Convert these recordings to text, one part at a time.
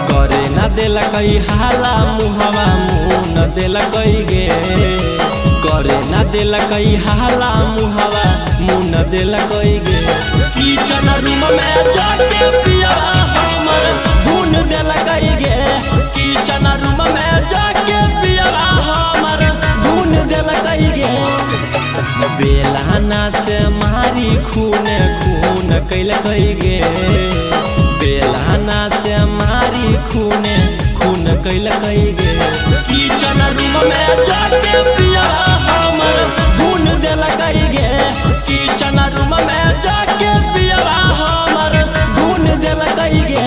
करे ना देला कई हाला मुहवा मुँह न देला कई गे। करे ना देला कई हाला मुहवा मुँह न देला कई गे। किचन रूम में जाके पिया हमर धुन देला कई गे। किचन रूम में जाके पिया हमर धुन देला कई गे। बेलाना से मारी खून खून कैल कई गे। बेलाना से मारी खून खून कैल कई गे। किचन रूम में जाके पिया हमर धुन देल कई गे। किचन रूम में जाके पिया हमर धुन देल कई गे।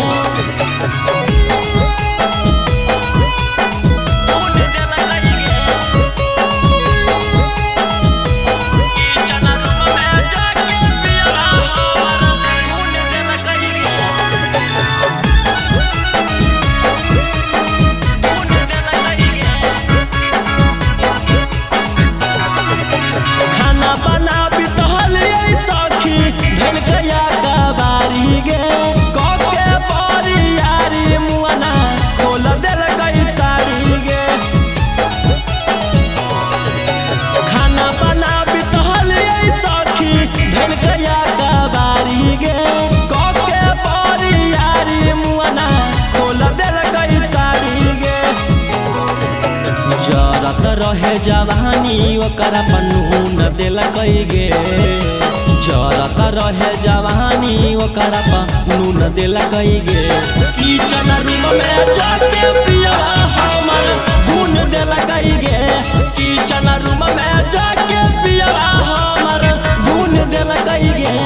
जरत रहे जवानी ओकरा पर नून देला कई गे। जरत रहे जवानी ओकरा पर नून देला कई गे। किचन रूम में जाके पिया हमर धुन देला कई गे। किचन रूम में जाके पिया हमर धुन देला कई गे।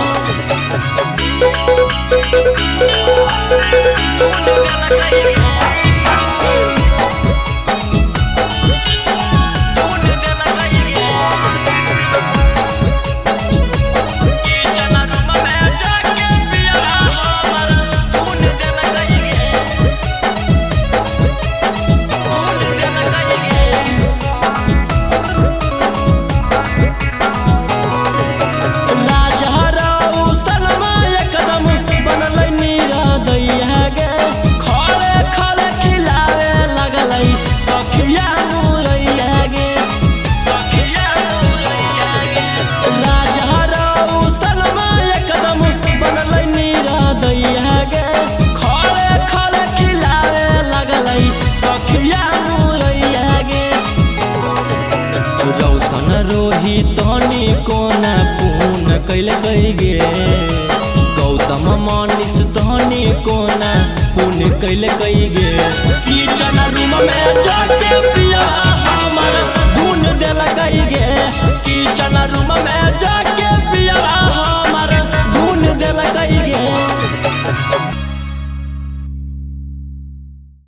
रौशन रोही तनी कोना पून कैल कई गे। गौतम मनीष तनी कोना पून कैल कई गे। किचन रूम में जाके